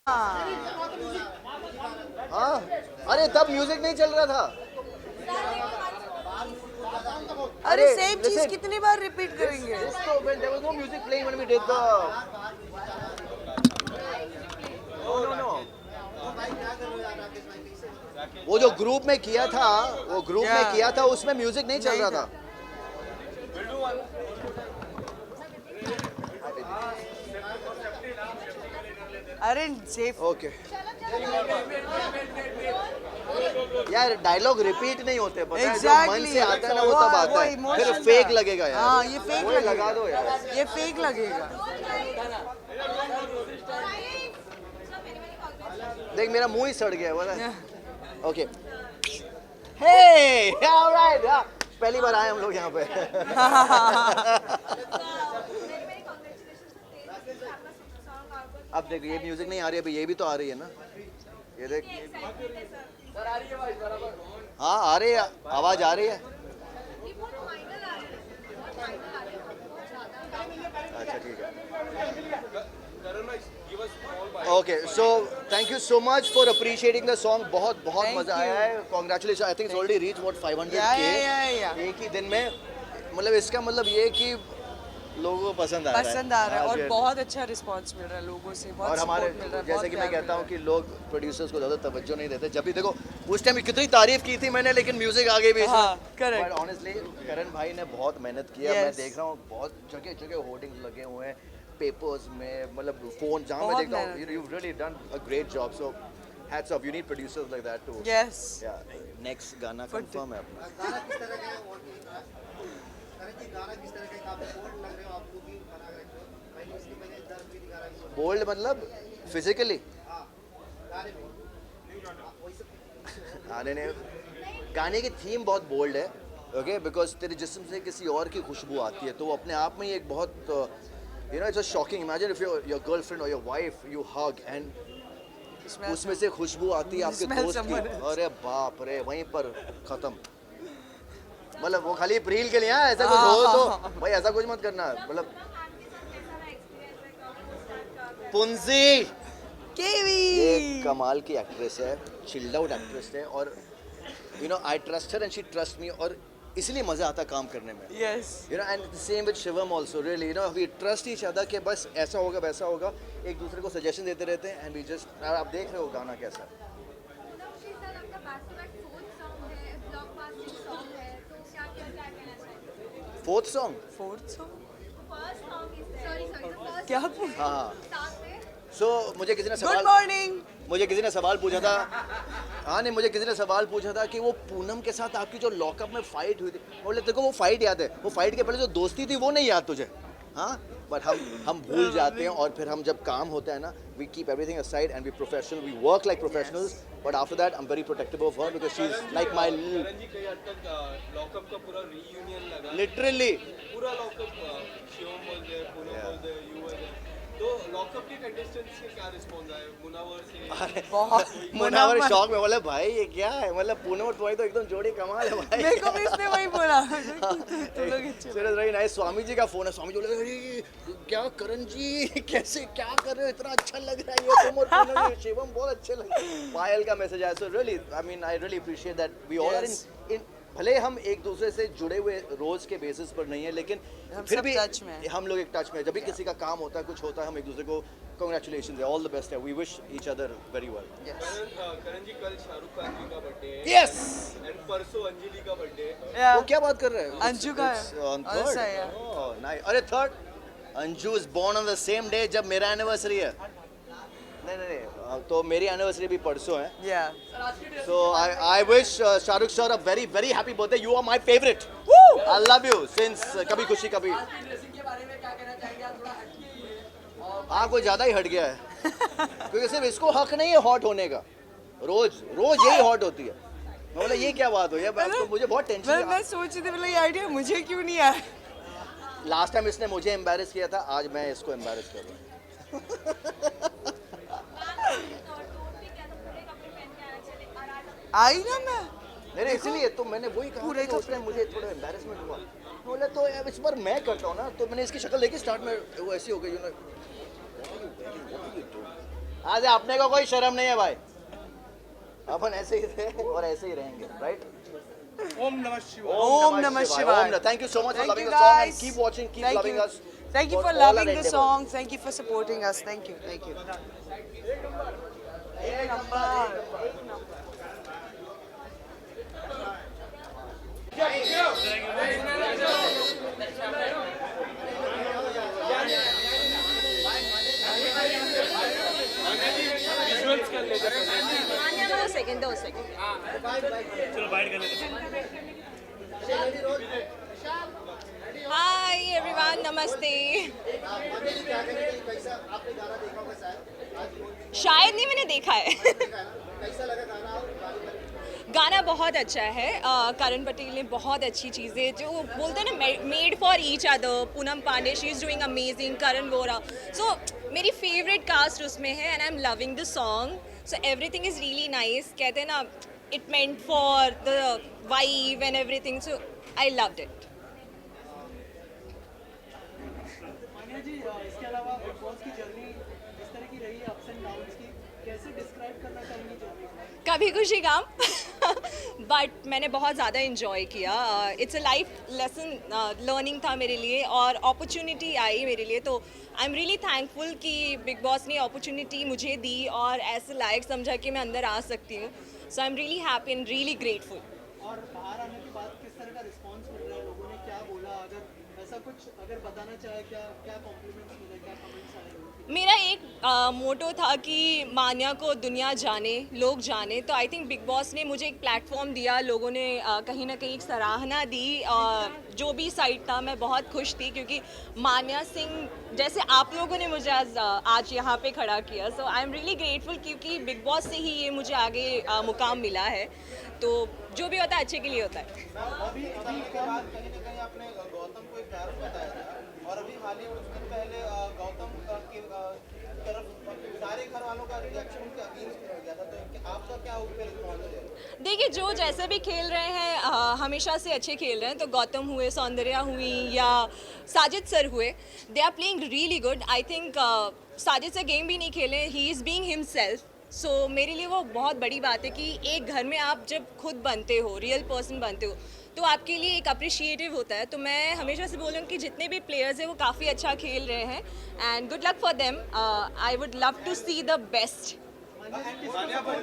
हाँ, अरे तब म्यूजिक नहीं चल रहा था। अरे सेम चीज listen, कितनी बार रिपीट करेंगे? so when there was no music playing when we did the no वो जो ग्रुप में किया था, वो ग्रुप में किया था, उसमें म्यूजिक नहीं चल रहा था। अरे सेफ। ओके यार, डायलॉग रिपीट नहीं होते, पता है? जो मन से आता है ना वो तब आता है, फिर फेक लगेगा यार। हाँ, ये फेक लगेगा। लगा दो यार, ये फेक लगेगा। देख मेरा मुंह ही सड़ गया है, पता है? ओके, हे ऑलराइट, पहली बार आए हम लोग यहाँ पे। अब देख, ये म्यूजिक नहीं आ रही है, अभी ये भी तो आ रही है ना, ये देख। हाँ आ रही है, आवाज आ रही है। अच्छा ठीक है। Okay, so thank you so much for appreciating the song. बहुत बहुत मजा आया है। Congratulation, I think it's already reach what 500K एक ही दिन में। मतलब इसका मतलब ये कि लोगों को पसंद आ रहा है और बहुत अच्छा रिस्पांस मिल रहा है लोगों से, बहुत और हमारे मिल रहा है, जैसे कि मैं कहता हूँ कि लोग प्रोड्यूसर्स को ज़्यादा तवज्जो नहीं देते। जब भी देखो, उस टाइम कितनी तारीफ की थी मैंने, लेकिन म्यूजिक आगे भी। करेक्ट। बट ऑनेस्टली करण भाई ने बहुत मेहनत किया। मैं देख रहा हूँ बहुत जगह जगह होर्डिंग्स लगे हुए हैं, पेपर्स में, मतलब फोन जहाँ मैं देखता हूँ। You really done a great job, so hats off. You need producers like that too. Yes. या नेक्स्ट गाना कंफर्म है अपना। बोल्ड मतलब फिजिकली? आने ने गाने की थीम बहुत बोल्ड है, ओके, बिकॉज तेरे जिस्म से किसी और की खुशबू आती है, तो वो अपने आप में ही एक बहुत you know, it's shocking. Imagine if your girlfriend और your wife you hug and उसमें से खुशबू आती है आपके दोस्त की। अरे बाप रे, वहीं पर खत्म। मतलब वो खाली अप्रैल के लिए, ऐसा कुछ हो तो भाई ऐसा कुछ मत करना। मतलब पुंजी ये कमाल की एक्ट्रेस है, चिल्ड आउट एक्ट्रेस है, और you know I trust her and she trust me, और इसलिए मजा आता काम करने में। Yes. You know, and the same with Shivam also, really, you know, we trust each other कि बस ऐसा होगा वैसा होगा, एक दूसरे को सजेशन देते रहते हैं, एंड वी जस्ट, आप देख रहे हो गाना कैसा है। फोर्थ सॉन्ग क्या? हाँ। सो मुझे किसी ने गुड मॉर्निंग। मुझे किसी ने सवाल पूछा था। हाँ नहीं, मुझे किसी ने सवाल पूछा था कि वो पूनम के साथ आपकी जो लॉकअप में फाइट हुई थी, बोले तेरे को वो फाइट याद है? वो फाइट के पहले जो दोस्ती थी वो नहीं याद तुझे? हाँ, बट हम भूल जाते हैं, और फिर हम जब काम होता है ना, we keep everything aside and we professional, we work like professionals, but after that I am very protective of her because she is like my lockup का पूरा रीयूनियन लगा, लिटरली पूरा लॉकअप। शिवम बोल दे, पूनम बोल दे, यू बोल दे। तो लॉकअप के contestants के क्या रिस्पॉन्स आए मुनावर से? बहुत। मुनावर शौक में बोले भाई ये क्या है, मतलब पूनम और तुम्हारी तो एकदम जोड़ी कमाल है भाई। मेरे को भी इसने वही बोला। तुम लोग अच्छे। रही नाइस। स्वामी जी का फोन है, स्वामी जी बोले अरे क्या करण जी कैसे क्या कर रहे हो, इतना अच्छा लग रहा है ये, तुम और पूनम शिवम बहुत अच्छे लग रहे हैं। पायल का मैसेज आया, so really I mean I really appreciate that we all are in, भले हम एक दूसरे से जुड़े हुए रोज के बेसिस पर नहीं है, लेकिन फिर भी टच में हम लोग एक टच में। जब भी किसी का काम होता है, कुछ होता है, हम एक दूसरे को कांग्रेचुलेशंस है, ऑल द बेस्ट है, we wish each other very well. Karan ji, कल शाहरुख खान जी का बर्थडे है, यस, एंड परसों अंजलि का बर्थडे है। वो क्या बात कर रहे हैं? अंजू का है। थर्ड। Oh nice. अरे third, Anju is born on the same day जब मेरा एनिवर्सरी है। नहीं, तो मेरी एनिवर्सरी भी परसों है। या So I wish Shahrukh sir a very very happy birthday. You are my favorite. I love you since कभी खुशी कभी। हाँ, कोई ज़्यादा ही हट गया है, क्योंकि सिर्फ इसको हक नहीं है हॉट होने का, रोज रोज यही हॉट होती है। मैं बोला ये क्या बात हो यार, तो मुझे बहुत टेंशन। मैं सोच रही थी मतलब ये आइडिया मुझे क्यों नहीं आया। लास्ट टाइम इसने मुझे एम्बैरेस किया था, आज मैं इसको एम्बैरेस कर रहा हूँ। आई ना मैं नहीं इसीलिए तो मैंने वही कहा पूरे कि उस टाइम मुझे थोड़ा एम्बैरेसमेंट हुआ। बोले तो अब इस बार मैं करता हूँ ना, तो मैंने इसकी शक्ल देखी स्टार्ट में, वो ऐसी हो गई, यू नो आज अपने को कोई शर्म नहीं है भाई, अपन ऐसे ही थे और ऐसे ही रहेंगे, राइट? ओम नमः शिवाय. Om Namah Shivaya. Thank you so much for Thank loving you the song and guys. keep watching, keep Thank loving you. us. Thank you for all our loving the endeavors. song. Thank you for supporting us. Thank you. Thank you. Visuals कर लेते हैं. दो second hi everyone, नमस्ते. शायद नहीं, मैंने देखा है. गाना बहुत अच्छा है. करण पटेल ने बहुत अच्छी चीज़ें, जो बोलते हैं ना, made for each other. Poonam Pandey, she is doing amazing. Karan Vora, so मेरी फेवरेट कास्ट उसमें है and I am loving the song. So everything is really nice. कहते हैं ना, it meant for the vibe and everything. So I loved it. Manya ji, इसके अलावा big boss की journey इस तरह की रही है, अप्स एंड डाउन्स की, कैसे डिस्क्राइब करना चाहेंगी जर्नी को? कभी खुशी काम बट मैंने बहुत ज़्यादा इन्जॉय किया. It's a life lesson learning था मेरे लिए और अपॉर्चुनिटी आई मेरे लिए. तो आई एम रियली थैंकफुल कि बिग बॉस ने अपॉर्चुनिटी मुझे दी और ऐसे लायक समझा कि मैं अंदर आ सकती हूँ. So I am really happy and really grateful. और बाहर आने के बाद किस तरह का रिस्पांस मिल रहा है, लोगों ने क्या बोला, अगर ऐसा कुछ अगर बताना चाहे, क्या क्या कॉम्प्लीमेंट्स मिले, क्या कमेंट्स आए? मेरा एक मोटो था कि मान्या को दुनिया जाने, लोग जाने. तो आई थिंक बिग बॉस ने मुझे एक प्लेटफॉर्म दिया. लोगों ने कहीं ना कहीं एक सराहना दी. जो भी साइड था, मैं बहुत खुश थी क्योंकि मान्या सिंह जैसे आप लोगों ने मुझे आज यहाँ पे खड़ा किया. सो आई एम रियली ग्रेटफुल क्योंकि बिग बॉस से ही ये मुझे आगे मुकाम मिला है. तो जो भी होता है अच्छे के लिए होता है. अभी अभी के बाद कहीं ना कहीं आपने गौतम को एक प्यार बताया था, और अभी हाल ही कुछ दिन पहले गौतम की तरफ सारे घर वालों का रिएक्शन उनके अगेंस्ट हो गया था. तो आपका क्या उस पर रिस्पॉन्स है? देखिए, जो जैसे भी खेल रहे हैं हमेशा से अच्छे खेल रहे हैं. तो गौतम हुए, सौंदर्या हुई या साजिद सर हुए, they are playing really good. I think Sajid sir game भी नहीं खेले, he is being himself. So मेरे लिए वो बहुत बड़ी बात है कि एक घर में आप जब खुद बनते हो, रियल पर्सन बनते हो, तो आपके लिए एक अप्रिशिएटिव होता है. तो मैं हमेशा से बोलूँगी कि जितने भी प्लेयर्स हैं वो काफ़ी अच्छा खेल रहे हैं and good luck for them. I would love to see the best. Manya भाई,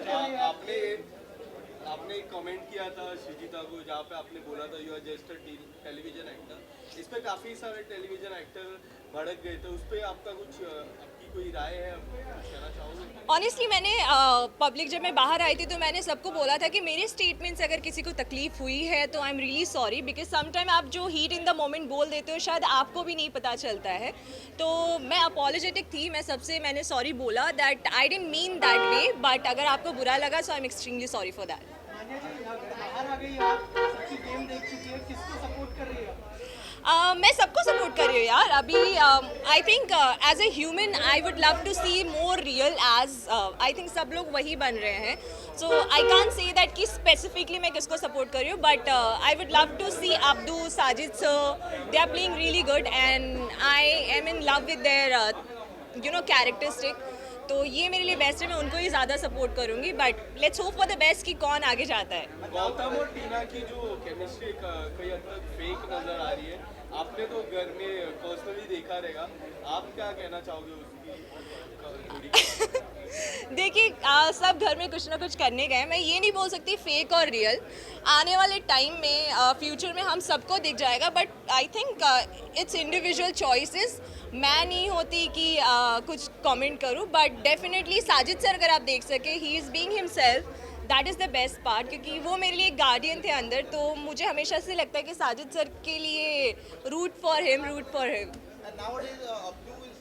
आपने एक कमेंट किया था श्रीजीता को, जहाँ पे आपने बोला था you are just a television actor. इस पे काफ़ी सारे टेलीविजन एक्टर भड़क गए थे. उस पर आपका कुछ आपकी कोई राय है, कहना चाहोगे? ऑनेस्टली मैंने पब्लिक जब मैं बाहर आई थी तो मैंने सबको बोला था कि मेरे स्टेटमेंट से अगर किसी को तकलीफ हुई है तो आई am really sorry. Because sometime आप जो हीट इन द मोमेंट बोल देते हो शायद आपको भी नहीं पता चलता है. तो मैं अपॉलोजेटिक थी, मैं सबसे मैंने सॉरी बोला that I didn't mean that way. But अगर आपको बुरा लगा so I am extremely sorry for that. Manya ji, बाहर आ गई आप, सबकी गेम देख चुकी है, किसको सपोर्ट कर रही है? मैं सबको सपोर्ट कर रही हूँ यार. अभी I think as a human I would love to see more real. As I think सब लोग वही बन रहे हैं. So I can't say that कि स्पेसिफिकली मैं किसको सपोर्ट कर रही हूँ. But I would love to see Abdu, Sajid sir, they are playing really good and I am in love with their characteristic. तो ये मेरे लिए बेस्ट है, मैं उनको ही ज़्यादा सपोर्ट करूँगी. But let's hope for the best कि कौन आगे जाता है. गौतम और टीना की जो केमिस्ट्री कई हद तक फेक नजर आ रही है. आपने तो घर में पर्सनली देखा रहेगा, आप क्या कहना चाहोगे उसकी जोड़ी के? देखिए, सब घर में कुछ ना कुछ करने गए. मैं ये नहीं बोल सकती फेक और रियल. आने वाले टाइम में फ्यूचर में हम सबको दिख जाएगा. But I think it's individual choices. मैं नहीं होती कि कुछ कमेंट करूं. बट डेफिनेटली साजिद सर अगर आप देख सके, ही is being himself. That is the best part क्योंकि वो मेरे लिए एक गार्डियन थे अंदर. तो मुझे हमेशा से लगता है कि साजिद सर के लिए root for him. And nowadays, Abdu is,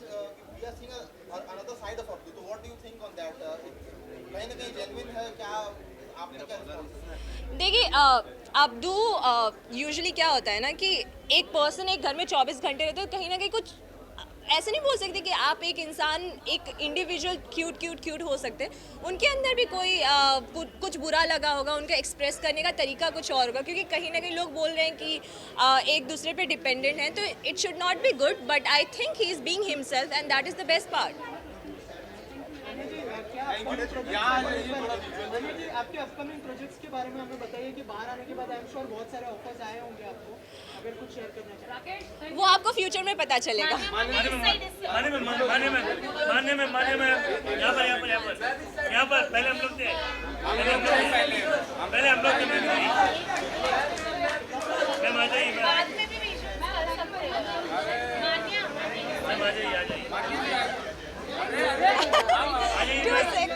we are seeing another side of Abdu. So what do you think on that? कहीं ना कहीं genuine है क्या? आपने क्या response है? देखिए, अब्दू यूजुअली क्या होता है ना कि एक पर्सन एक घर में 24 घंटे रहते हो, कहीं ना कहीं कुछ ऐसे नहीं बोल सकते कि आप एक इंसान एक इंडिविजुअल क्यूट हो सकते हैं. उनके अंदर भी कोई कुछ बुरा लगा होगा, उनका एक्सप्रेस करने का तरीका कुछ और होगा. क्योंकि कहीं ना कहीं लोग बोल रहे हैं कि एक दूसरे पे डिपेंडेंट हैं. तो it should not be good. But I think he is being himself and that is the best part. Manya ji, Anil ji, आपके अपकमिंग प्रोजेक्ट्स के बारे में हमें बताइए कि बाहर आने के बाद आई एम श्योर बहुत सारे ऑफर्स आए होंगे आपको, अगर कुछ शेयर करना चाहें। वो आपको फ्यूचर में पता चलेगा. माने में यहाँ पर पहले हम लोग थे, पहले हम लोग थे मैम आ जाइए, मैम आ जाइए, आ जाइए 2 sec.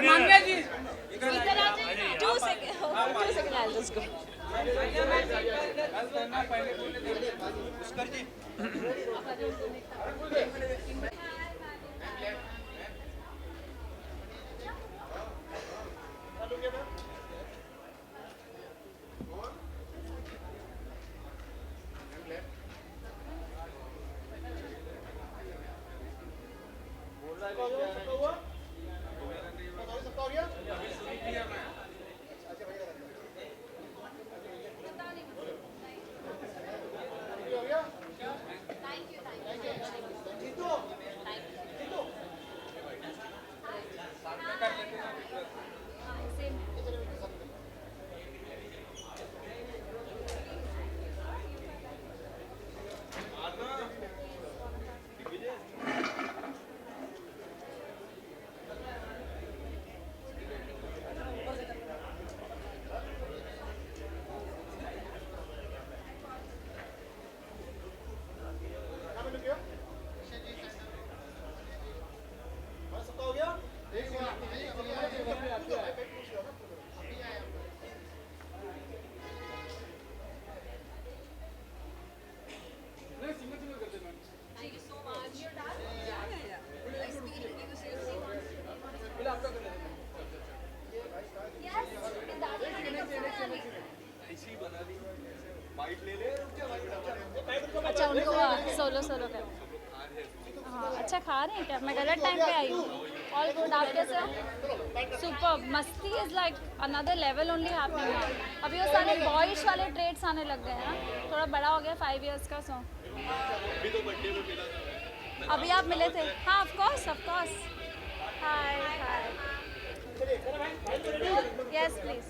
मान्या जी 2 second, I'll just go. अच्छा उनको सोलो कर हाँ अच्छा खा रहे हैं क्या? मैं गलत टाइम पे आई हूँ. All good. आप कैसे हो? सुपर. मस्ती is like another level only happening. अभी वो सारे बॉयश वाले ट्रेड्स आने लग गए हैं ना. थोड़ा बड़ा हो गया 5 years का. सो अभी आप मिले थे? हाँ of course. Hi yes please.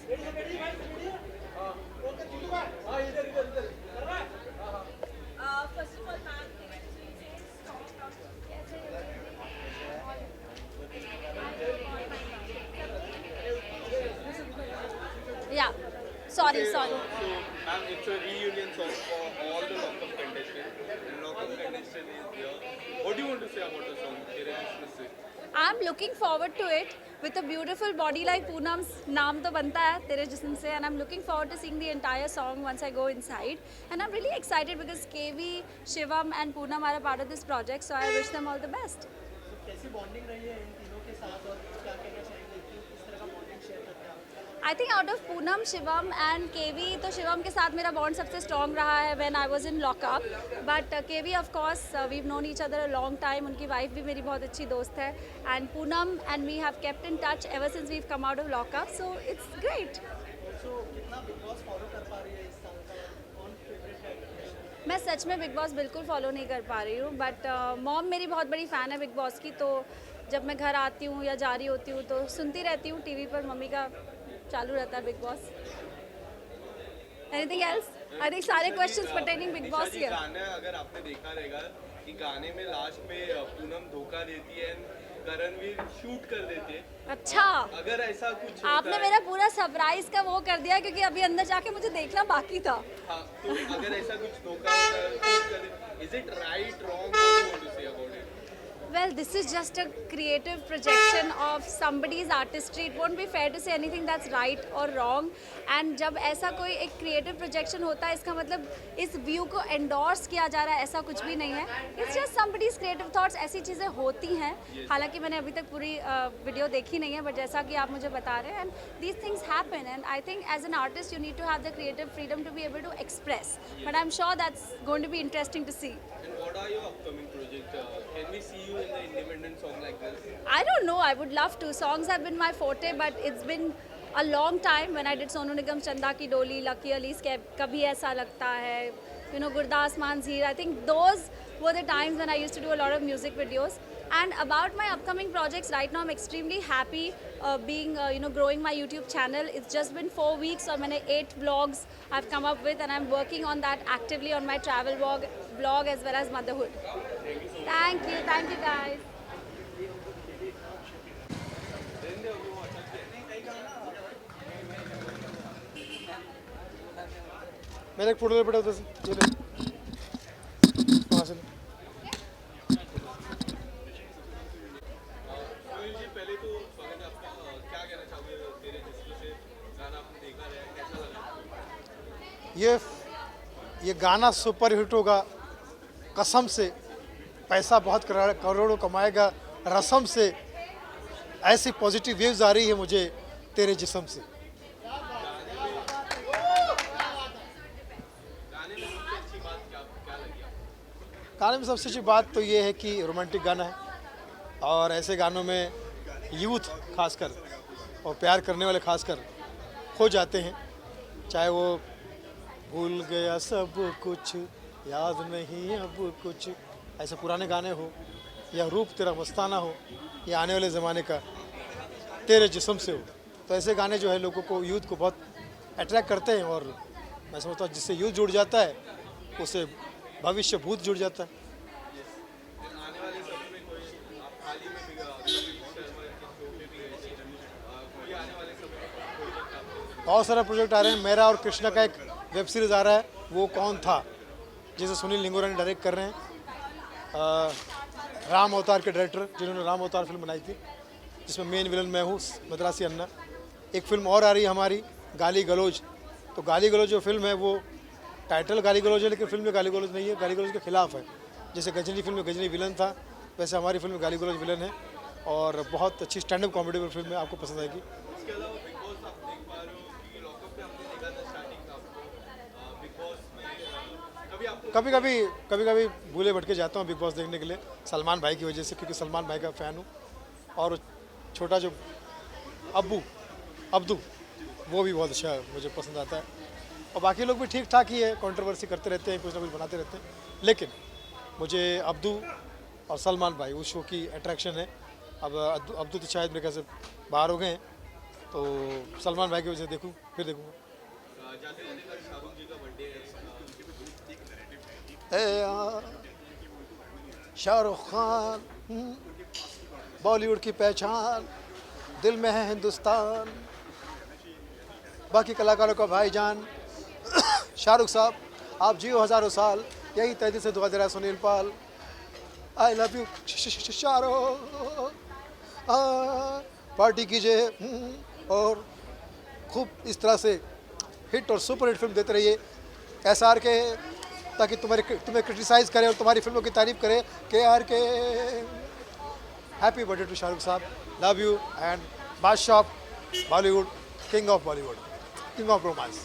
First of all, ma'am, Yeah. Sorry. So, ma'am, it's a reunion song for all the lockup contestants. And lockup contestant is here. What do you want to say about the song? तेरे Christmas से? I'm looking forward to it with a beautiful body like Poonam's. नाम तो बनता है तेरे जिस्म से, and I'm looking forward to seeing the entire song once I go inside. And I'm really excited because KV, Shivam and Poonam are a part of this project, so I wish them all the best. कैसी bonding रही है इन तीनों के साथ और क्या कहना चाहेंगे कि किस तरह का बॉन्डिंग शेयर करते हैं आप? I think out of Poonam, Shivam and KV, तो शिवम के साथ मेरा बॉन्ड सबसे स्ट्रॉन्ग रहा है when I was in lockup. But KV of course we've known each other a long time. उनकी वाइफ भी मेरी बहुत अच्छी दोस्त है. And Poonam and me have kept in touch ever since we've come out of lockup. So it's great. So कितना big boss follow कर पा रही है इस साल का? कौन फेवरेट है? मैं सच में बिग बॉस बिल्कुल फॉलो नहीं कर पा रही हूँ. बट मॉम मेरी बहुत बड़ी फ़ैन है बिग बॉस की, तो जब मैं घर आती हूँ या जा रही होती हूँ तो सुनती रहती हूँ टीवी पर. मम्मी का चालू रहता है big boss. Anything else? I think सारे क्वेश्चंस पर्टेनिंग बिग बॉस ही है. गाना अगर आपने देखा रहेगा कि गाने में लास्ट में पूनम धोखा देती है करणवीर शूट कर देते हैं. अच्छा, अगर ऐसा कुछ आपने मेरा पूरा सरप्राइज का वो कर दिया क्योंकि अभी अंदर जाके मुझे देखना बाकी था. हाँ, तो अगर ऐसा कुछ धोखा होता है, is it right wrong? What you want to say about it? Well, this is just a creative projection of somebody's artistry. It won't be fair to say anything that's right or wrong. And जब ऐसा कोई एक creative projection होता है, इसका मतलब इस view को endorse किया जा रहा है, ऐसा कुछ भी नहीं है. It's just somebody's creative thoughts. ऐसी चीज़ें होती हैं. हालांकि मैंने अभी तक पूरी वीडियो देखी नहीं है, but जैसा कि आप मुझे बता रहे हैं, and these things happen. And I think as an artist, you need to have the creative freedom to be able to express. But I'm sure that's going to be interesting to see. And what are your upcoming projects? Can we see you in the independent song like this? I don't know. I would love to. Songs have been my forte, but it's been a long time when I did Sonu Nigam's Chanda Ki Doli, Lucky Ali's Kabhi Aisa Lagta Hai, you know, Gurdas Man's Heer. I think those were the times when I used to do a lot of music videos. And about my upcoming projects, right now I'm extremely happy being growing my YouTube channel. It's just been 4 weeks और मैंने 8 vlogs I've come up with, and I'm working on that actively on my travel vlog as well as motherhood. Thank you guys. मेरा एक photo ले बेटा उधर से, ये ले वहाँ से ले। सुनील जी, पहले तो स्वागत है आपका। क्या कहना चाहोगे तेरे जिस्म से गाना आपने देखा है, कैसा लगा? ये गाना सुपर हिट होगा कसम से, पैसा बहुत करोड़ों कमाएगा रसम से, ऐसी पॉजिटिव वेव्स आ रही है मुझे तेरे जिस्म से। गाने में सबसे अच्छी बात तो ये है कि रोमांटिक गाना है, और ऐसे गानों में यूथ खासकर और प्यार करने वाले खासकर खो जाते हैं, चाहे वो भूल गया सब कुछ याद नहीं अब कुछ, ऐसे पुराने गाने हो, या रूप तेरा मस्ताना हो, या आने वाले ज़माने का तेरे जिस्म से हो। तो ऐसे गाने जो है लोगों को, यूथ को बहुत अट्रैक्ट करते हैं, और मैं समझता हूँ जिससे यूथ जुड़ जाता है उससे भविष्य भूत जुड़ जाता है। आने वाले समय में कोई आप हाल ही में भी कपिल शर्मा के शो पे भी गए थे, कोई आने वाले समय में प्रोजेक्ट आपको? बहुत सारा प्रोजेक्ट आ रहे हैं। मेरा और कृष्णा का एक वेब सीरीज़ आ रहा है, वो कौन था, जिसे सुनील निंगोरानी डायरेक्ट कर रहे हैं। राम अवतार के डायरेक्टर जिन्होंने राम अवतार फिल्म बनाई थी, जिसमें मेन विलन मैं हूँ, मद्रासी अन्ना। एक फिल्म और आ रही है हमारी, गाली गलौज। तो गाली गलौज जो फिल्म है वो टाइटल गाली गलौज है, लेकिन फिल्म में गाली गलौज नहीं है, गाली गलौज के खिलाफ है। जैसे गजनी फिल्म में गजनी विलन था, वैसे हमारी फिल्म में गाली गलौज विलन है, और बहुत अच्छी स्टैंड अप कॉमेडी फिल्म है, आपको पसंद आएगी। इसके अलावा बिग बॉस आप देख पा रहे हो कि लॉकअप पे आपने देखा था स्टार्टिंग का आपको, बिग बॉस में कभी आपको कभी कभी भूले भटके जाता हूँ बिग बॉस देखने के लिए, सलमान भाई की वजह से, क्योंकि सलमान भाई का फ़ैन हूँ। और छोटा जो अब्दू वो भी बहुत अच्छा मुझे पसंद आता है, और बाकी लोग भी ठीक ठाक ही है, कंट्रोवर्सी करते रहते हैं, कुछ ना कुछ बनाते रहते हैं, लेकिन मुझे अब्दू और सलमान भाई उस शो की अट्रैक्शन है। अब अब्दू तो शायद मेरे ख्याल से बाहर हो गए हैं, तो सलमान भाई की वजह से फिर देखूँगा। जाते जाते कल शाहरुख जी का बर्थडे है, शाहरुख खान बॉलीवुड की पहचान, दिल में है हिंदुस्तान, बाकी कलाकारों का भाईजान। शाहरुख साहब आप जियो हज़ारों साल, यही तहदी से दुआ दे रहा है Sunil Pal. I love you Shahrukh, party कीजिए और खूब इस तरह से हिट और सुपर हिट फिल्म देते रहिए SR के, ताकि तुम्हें क्रिटिसाइज़ करे और तुम्हारी फिल्मों की तारीफ करे KR के। हैप्पी बर्थडे टू शाहरुख साहब, लव यू, एंड बादशाह of Bollywood, king of Bollywood, king of romance.